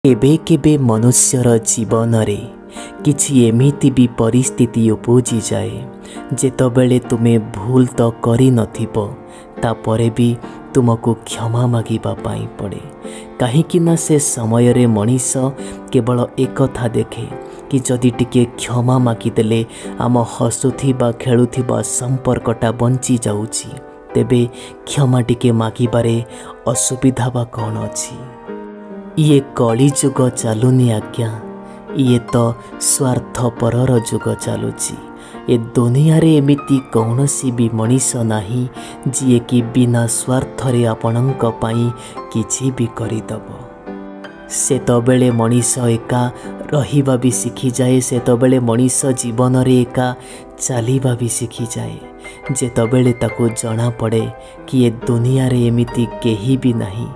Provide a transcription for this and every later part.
केबे केबे मनुष्यर जीवन रे किछि एमिति भी परिस्थिति उपजी जाए जेतबेले तुमे भूल तो करी नथिबो तापरे भी तुमको क्षमा मागिबा पाई पड़े कहीं ना से समय रे मनीष केवल एक कथा देखे कि जदि टिके क्षमा मागिदेले आम हसुथिबा खेलुथिबा संपर्कटा बंची जाउछि तेबे क्षमा टिके मागिबारे असुविधा बा कौन अछि। ये कली जुग चलुनी आज्ञा ये तो स्वार्थपरर जुग चलुची ए दुनिया रे एमिति कौनसी भी मनीष नाही जिए कि बिना स्वार्थरे आपणक पाई किछि भी करिदब। से तबेले मनीष एका रहिबा भी शिखी जाए से तबेले मनीष जीवन रे एका चलिबा भी शिखी जाए जेतबेले ताकू जना पड़े कि ए दुनिया रे एमिति केही भी नाही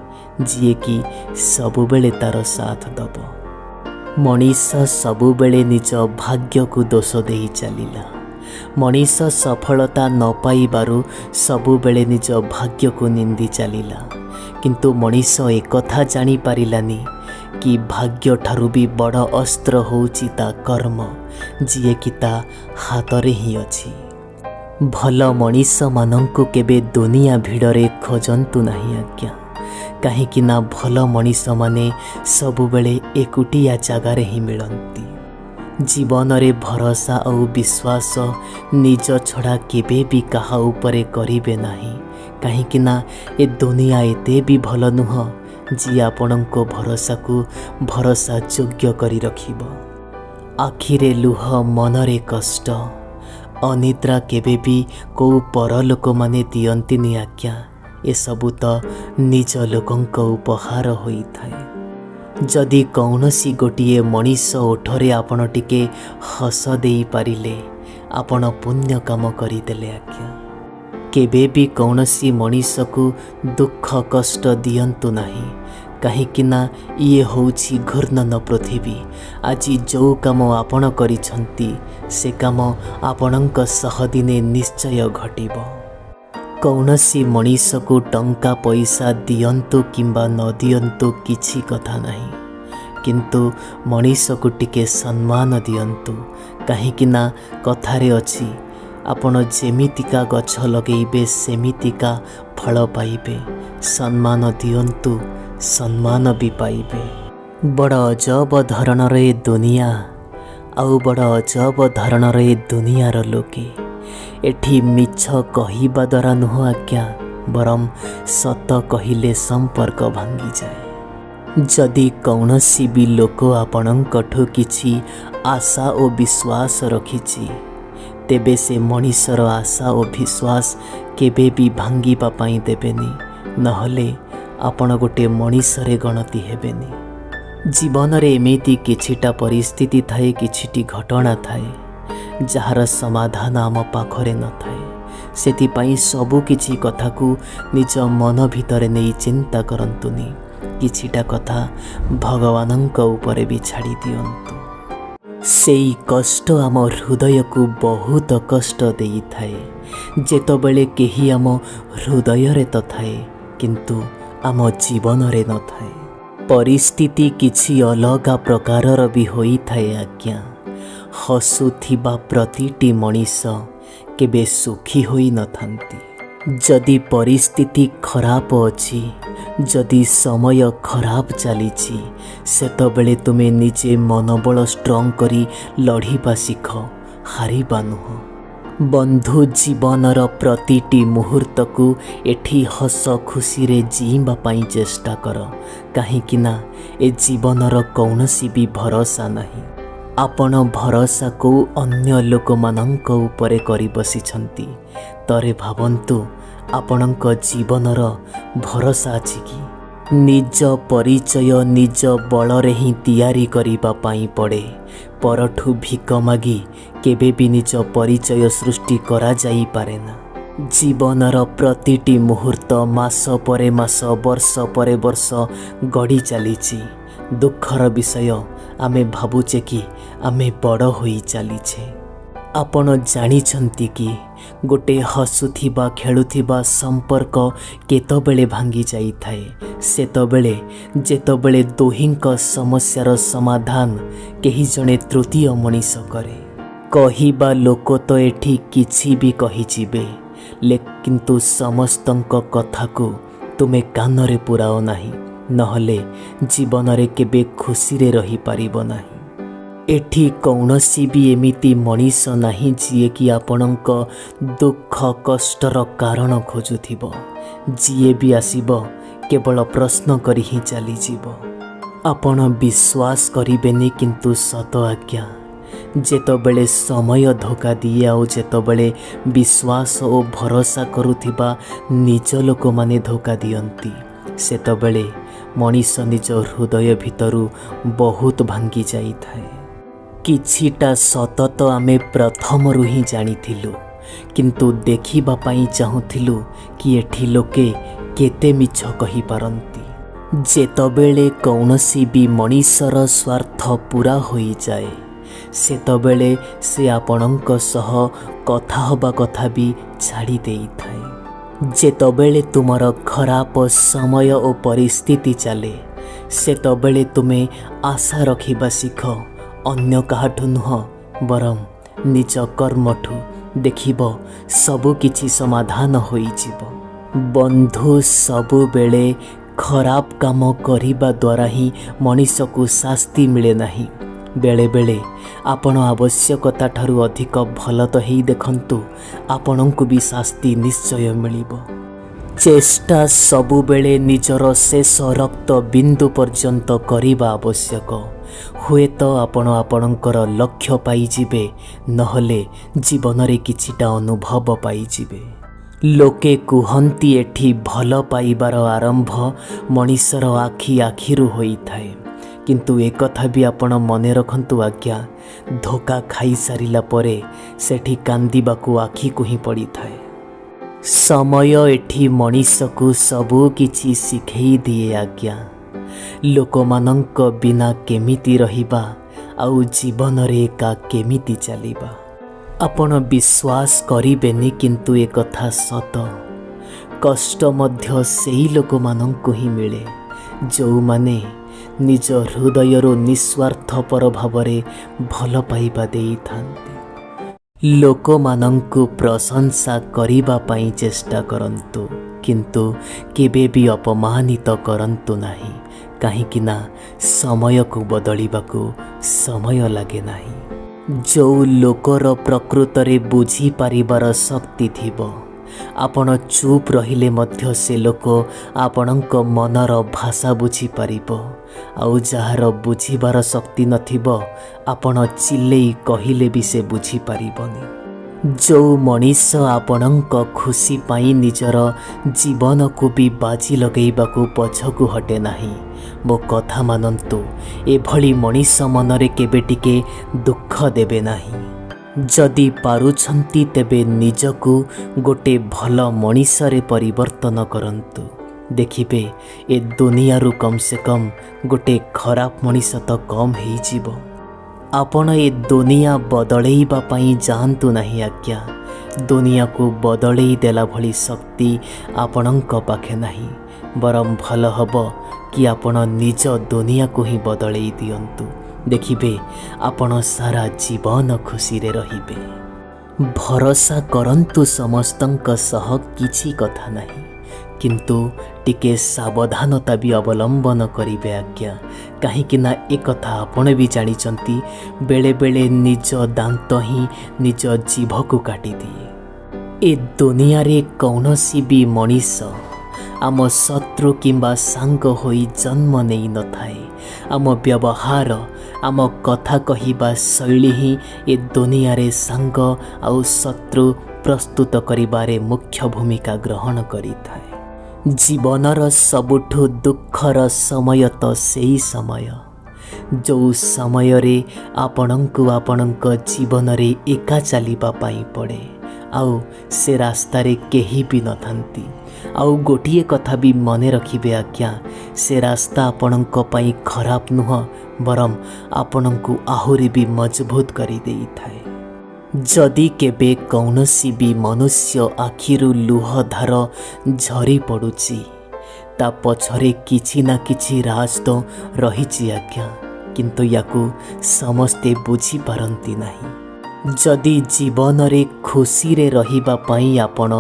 जिए कि सबुबेले तार साथ दब। मनीष सबुबेले निज भाग्य को दोष दे चलिला। मनीष सफलता न पाइबारु सबुबेले निज भाग्य को निंदी चलिला किंतु मनीष एक कथा जानी पारिलानी कि भाग्य ठारू भी बड़ अस्त्र होउची ता कर्म जिए कि ता हातरे ही अछि। भल मनीष मानंकु केबे दुनिया भिड़रे खोजंतु नहीं आज्ञा कहीं ना भल मनीष माने सबुबेले एकुटिया जगार ही मिलती। जीवन रे भरोसा और विश्वास निज छड़ा केबे भी कहा उपरे करिबे नाही कहीं ना ए दुनिया एते भी भल नुह जी आपणको भरोसा को भरोसा योग्य करी रखिबो। आखिरे लुह मनरे कष्ट अनिद्रा केबे भी को पर लोक माने दियंतिनी आज्ञा ए सबू तो निज लोकंक उपहार होई थाए। जदि कौनसी गोटिए मनीष ओठरे आपण टिके हस देई पारिले आपण पुण्य काम करिदेले आज्ञा। केबे भी कौनसी मनीष को दुख कष्ट दियंतु नाही कहीं ना ये होउछि घूर्णन पृथ्वी आज जो काम आपण करिछंती से काम आपणक सह दिने निश्चय घटिबो। कौनसी मनीष को टंका पैसा दियंतु किंबा न दियंतु किछि कथा नहीं किंतु मनीष को टिके सम्मान दियंतु कहीं ना कथारे अछि आपण जेमितिका गछ लगेइबे सेमितिका फल पाइबे सम्मान दियंतु सम्मान भी पाइबे। बड़ अजब धरणर ए दुनिया आउ बड़ अजब धरणर ए दुनियार लोके एठी मिछ कहिबा द्वारा नुह आज्ञा बरम सत कहिले संपर्क भांगी जाए। जदि कौनसी भी लोक आपणकठु किछि आशा और विश्वास रखिछि तेबे से मनीषर आशा और विश्वास केबे भी भांगिबा पाई देबेनी नहले आपण गोटे मनीषरे गणति हेबेनी। जीवन रे एमिति किछिटा परिस्थिति थाए किछिटी घटना थाए जार समाधान आम पाखरे न थाए सेतिपाई सबु किछि कथा को निज मन भितरे नहीं चिंता करंतुनी किछिटा कथा भगवानंक उपरे भी छाड़ी दियंतु। सेई कष्ट आम हृदय को बहुत कष्ट देई थाए जेतबेले केही आम हृदय रे तो थाए किंतु आम जीवन रे न थाए। परिस्थिति किछि अलगा प्रकारर भी होई थाए आज्ञा। हसुथिबा प्रतिटी मनीष केबे सुखी होई न थांती। जदि परिस्थिति खराब अछि जदि समय खराब चलीछि सेतबेले तुमे निजे मनोबल स्ट्रॉंग करी लढ़िबा शिख हारिबा नुह। बंधु जीवनर प्रतिटी मुहूर्त को एठी हस खुशी रे जीवा पाई चेष्टा कर कहीं ना ए जीवनर कौनसी भी भरोसा नहीं। आपण भरोसा को अन्य लोक मानंक उपरे करी बसिछंती तरे भावंतु आपणक जीवनर भरोसा अछि कि निज परिचय निज बलरे ही तैयारी करिबा पाई पड़े परठु भिक मागी केबे भी निज परिचय सृष्टि करा जाई पारेना। जीवनर प्रतिटी मुहूर्त मास परे मास वर्ष परे वर्ष गड़ी चलीछि दुखर विषय आमे भाबुचे कि आमे बड़ होई चलीछे ଆପଣ ଜାଣିଛନ୍ତି କି ଗୋटे ହସୁଥିବା ଖେଳୁଥିବା ସମ୍ପର୍କ କେତେବେଳେ ଭାଙ୍ଗି ଯାଇଥାଏ? ସେତେବେଳେ ଯେତେବେଳେ ଦୁହିଁଙ୍କ ସମସ୍ୟାର ସମାଧାନ କେହି ଜଣେ ତୃତୀୟ ମଣିଷ କରେ। କହିବା ଲୋକ ତ ଏଠି କିଛି ବି କହିଯିବେ, କିନ୍ତୁ ସମସ୍ତଙ୍କ କଥାକୁ ତୁମେ କାନରେ ପୁରାଅ ନାହିଁ, ନହେଲେ ଜୀବନରେ କେବେ ଖୁସିରେ ରହିପାରିବ ନାହିଁ। ଏଠି କୌଣସି ବି ଏମିତି ମଣିଷ ନାହିଁ ଯିଏକି ଆପଣଙ୍କ ଦୁଃଖ କଷ୍ଟର କାରଣ ଖୋଜୁଥିବ। ଯିଏ ବି ଆସିବ କେବଳ ପ୍ରଶ୍ନ କରି ହିଁ ଚାଲିଯିବ। ଆପଣ ବିଶ୍ୱାସ କରିବେନି, କିନ୍ତୁ ସତ ଆଜ୍ଞା, ଯେତେବେଳେ ସମୟ ଧୋକା ଦିଏ ଆଉ ଯେତେବେଳେ ବିଶ୍ୱାସ ଓ ଭରସା କରୁଥିବା ନିଜ ଲୋକମାନେ ଧୋକା ଦିଅନ୍ତି, ସେତେବେଳେ ମଣିଷ ନିଜ ହୃଦୟ ଭିତରୁ ବହୁତ ଭାଙ୍ଗି ଯାଇଥାଏ। କିଛିଟା ସତ ତ ଆମେ ପ୍ରଥମରୁ ହିଁ ଜାଣିଥିଲୁ, କିନ୍ତୁ ଦେଖିବା ପାଇଁ ଚାହୁଁଥିଲୁ କି ଏଠି ଲୋକେ କେତେ ମିଛ କହିପାରନ୍ତି। ଯେତେବେଳେ କୌଣସି ବି ମଣିଷର ସ୍ୱାର୍ଥ ପୁରା ହୋଇଯାଏ, ସେତେବେଳେ ସେ ଆପଣଙ୍କ ସହ କଥା ହେବା କଥା ବି ଛାଡ଼ି ଦେଇଥାଏ। ଯେତେବେଳେ ତୁମର ଖରାପ ସମୟ ଓ ପରିସ୍ଥିତି ଚାଲେ, ସେତେବେଳେ ତୁମେ ଆଶା ରଖିବା ଶିଖ ଅନ୍ୟ କାହାଠୁ ନୁହଁ, ବରଂ ନିଜ କର୍ମଠୁ। ଦେଖିବ ସବୁ କିଛି ସମାଧାନ ହୋଇଯିବ। ବନ୍ଧୁ, ସବୁବେଳେ ଖରାପ କାମ କରିବା ଦ୍ୱାରା ହିଁ ମଣିଷକୁ ଶାସ୍ତି ମିଳେ ନାହିଁ। ବେଳେବେଳେ ଆପଣ ଆବଶ୍ୟକତା ଠାରୁ ଅଧିକ ଭଲ ତ ହେଇ ଦେଖନ୍ତୁ, ଆପଣଙ୍କୁ ବି ଶାସ୍ତି ନିଶ୍ଚୟ ମିଳିବ। ଚେଷ୍ଟା ସବୁବେଳେ ନିଜର ଶେଷ ରକ୍ତ ବିନ୍ଦୁ ପର୍ଯ୍ୟନ୍ତ କରିବା ଆବଶ୍ୟକ। ହୁଏତ ଆପଣ ଆପଣଙ୍କର ଲକ୍ଷ୍ୟ ପାଇଯିବେ, ନହେଲେ ଜୀବନରେ କିଛିଟା ଅନୁଭବ ପାଇଯିବେ। ଲୋକେ କୁହନ୍ତି ଏଠି ଭଲ ପାଇବାର ଆରମ୍ଭ ମଣିଷର ଆଖିରୁ ହୋଇଥାଏ, କିନ୍ତୁ ଏକଥା ବି ଆପଣ ମନେ ରଖନ୍ତୁ ଆଜ୍ଞା, ଧୋକା ଖାଇସାରିଲା ପରେ ସେଠି କାନ୍ଦିବାକୁ ଆଖିକୁ ହିଁ ପଡ଼ିଥାଏ। ସମୟ ଏଠି ମଣିଷକୁ ସବୁ କିଛି ଶିଖେଇ ଦିଏ ଆଜ୍ଞା। ଲୋକମାନଙ୍କ ବିନା କେମିତି ରହିବା ଆଉ ଜୀବନରେ ଏକା କେମିତି ଚାଲିବା। ଆପଣ ବିଶ୍ୱାସ କରିବେନି, କିନ୍ତୁ ଏକଥା ସତ। କଷ୍ଟ ମଧ୍ୟ ସେଇ ଲୋକମାନଙ୍କୁ ହିଁ ମିଳେ ଯେଉଁମାନେ ନିଜ ହୃଦୟରୁ ନିଃସ୍ୱାର୍ଥପର ଭାବରେ ଭଲ ପାଇବା ଦେଇଥାନ୍ତି। ଲୋକମାନଙ୍କୁ ପ୍ରଶଂସା କରିବା ପାଇଁ ଚେଷ୍ଟା କରନ୍ତୁ, କିନ୍ତୁ କେବେ ବି ଅପମାନିତ କରନ୍ତୁ ନାହିଁ, କାହିଁକି ନା ସମୟକୁ ବଦଳିବାକୁ ସମୟ ଲାଗେ ନାହିଁ। ଯେଉଁ ଲୋକର ପ୍ରକୃତରେ ବୁଝିପାରିବାର ଶକ୍ତି ଥିବ, ଆପଣ ଚୁପ୍ ରହିଲେ ମଧ୍ୟ ସେ ଲୋକ ଆପଣଙ୍କ ମନର ଭାଷା ବୁଝିପାରିବ। ଆଉ ଯାହାର ବୁଝିବାର ଶକ୍ତି ନଥିବ, ଆପଣ ଚିଲେଇ କହିଲେ ବି ସେ ବୁଝିପାରିବନି। ଯେଉଁ ମଣିଷ ଆପଣଙ୍କ ଖୁସି ପାଇଁ ନିଜର ଜୀବନକୁ ବି ବାଜି ଲଗେଇବାକୁ ପଛକୁ ହଟେ ନାହିଁ, ମୋ କଥା ମାନନ୍ତୁ, ଏଭଳି ମଣିଷ ମନରେ କେବେ ଟିକେ ଦୁଃଖ ଦେବେ ନାହିଁ। ଯଦି ପାରୁଛନ୍ତି ତେବେ ନିଜକୁ ଗୋଟେ ଭଲ ମଣିଷରେ ପରିବର୍ତ୍ତନ କରନ୍ତୁ। ଦେଖିବେ ଏ ଦୁନିଆରୁ କମ୍ ସେ କମ୍ ଗୋଟେ ଖରାପ ମଣିଷ ତ କମ୍ ହେଇଯିବ। ଆପଣ ଏ ଦୁନିଆ ବଦଳେଇବା ପାଇଁ ଯାଆନ୍ତୁ ନାହିଁ ଆଜ୍ଞା। ଦୁନିଆକୁ ବଦଳେଇ ଦେଲା ଭଳି ଶକ୍ତି ଆପଣଙ୍କ ପାଖେ ନାହିଁ। ବରଂ ଭଲ ହେବ କି ଆପଣ ନିଜ ଦୁନିଆକୁ ହିଁ ବଦଳେଇ ଦିଅନ୍ତୁ। ଦେଖିବେ ଆପଣ ସାରା ଜୀବନ ଖୁସିରେ ରହିବେ। ଭରସା କରନ୍ତୁ ସମସ୍ତଙ୍କ ସହ, କିଛି କଥା ନାହିଁ, କିନ୍ତୁ ଟିକେ ସାବଧାନତା ବି ଅବଲମ୍ବନ କରିବେ ଆଜ୍ଞା। କାହିଁକି ନା ଏକଥା ଆପଣ ବି ଜାଣିଛନ୍ତି, ବେଳେବେଳେ ନିଜ ଦାନ୍ତ ହିଁ ନିଜ ଜିଭକୁ କାଟିଦିଏ। ଏ ଦୁନିଆରେ କୌଣସି ବି ମଣିଷ ଆମ ଶତ୍ରୁ କିମ୍ବା ସାଙ୍ଗ ହୋଇ ଜନ୍ମ ନେଇନଥାଏ। ଆମ ବ୍ୟବହାର, ଆମ କଥା କହିବା ଶୈଳୀ ହିଁ ଏ ଦୁନିଆରେ ସାଙ୍ଗ ଆଉ ଶତ୍ରୁ ପ୍ରସ୍ତୁତ କରିବାରେ ମୁଖ୍ୟ ଭୂମିକା ଗ୍ରହଣ କରିଥାଏ। ଜୀବନର ସବୁଠୁ ଦୁଃଖର ସମୟ ତ ସେଇ ସମୟ, ଯେଉଁ ସମୟରେ ଆପଣଙ୍କୁ ଆପଣଙ୍କ ଜୀବନରେ ଏକା ଚାଲିବା ପାଇଁ ପଡ଼େ, ଆଉ ସେ ରାସ୍ତାରେ କେହି ବି ନଥାନ୍ତି। ଆଉ ଗୋଟିଏ କଥା ବି ମନେ ରଖିବେ ଆଜ୍ଞା, ସେ ରାସ୍ତା ଆପଣଙ୍କ ପାଇଁ ଖରାପ ନୁହଁ, ବରଂ ଆପଣଙ୍କୁ ଆହୁରି ବି ମଜବୁତ କରିଦେଇଥାଏ। जदि केबे कौनसी भी मनुष्य आखिरु लुह धार झरी पड़ुची ता पछरे किछि ना किछि राज तो रहिछि आज्ञा, किंतु याकू समस्ते बुझी पारंती नाही। जदि जीवन रे खुशी रे रहिबा पई आपण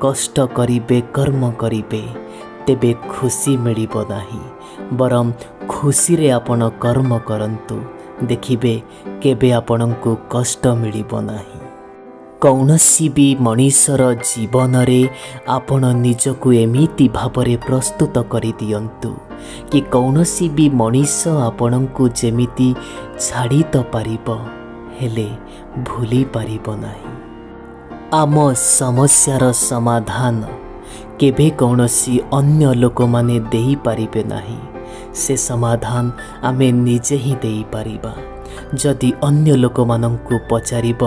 कष्ट करिबे कर्म करिबे तेबे खुशी मिलिबो नाही, बरम खुशी रे आपण कर्म करंतु देखिबे केबे आपणको कष्ट मिलिबो नाही। कौनसी भी मनीषर जीवन रे आपण निजको एमिति भावरे प्रस्तुत करि दियंतु कि कौनसी भी मनीष आपणको जेमिति छाड़ी तो पारिबो हेले भूली पारिबो नाही। आम समस्यार समाधान केबे कौनसी अन्य लोक माने देई पारिबे नाही, से समाधान आमे निजे ही देई पारिबा। जदि अन्य लोक मानंकु पचारिब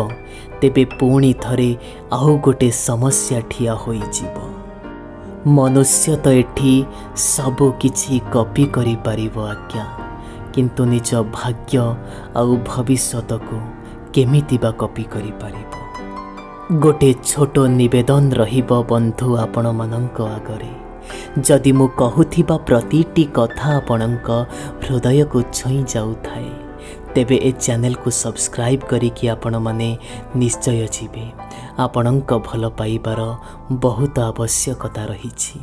तेबे पुणी थरे आउ गोटे समस्या ठिया होई जीव। मनुष्य तो एठी सबु किछि कॉपी करि पारिबो आज्ञा, किंतु निज भाग्य आउ भविष्यत को केमिति बा कॉपी करि पारिबो। गोटे छोट निवेदन रहिबो बंधु आपण मानंक आगरे, जदि मु कहूथिबा प्रतिटी कथा आपणक हृदय को छुई जाउथाए तेबे ए चैनल को सब्सक्राइब करिकि आपण माने निश्चय जीवे। आपणक भल पाइबार बहुत आवश्यकता रहिछि।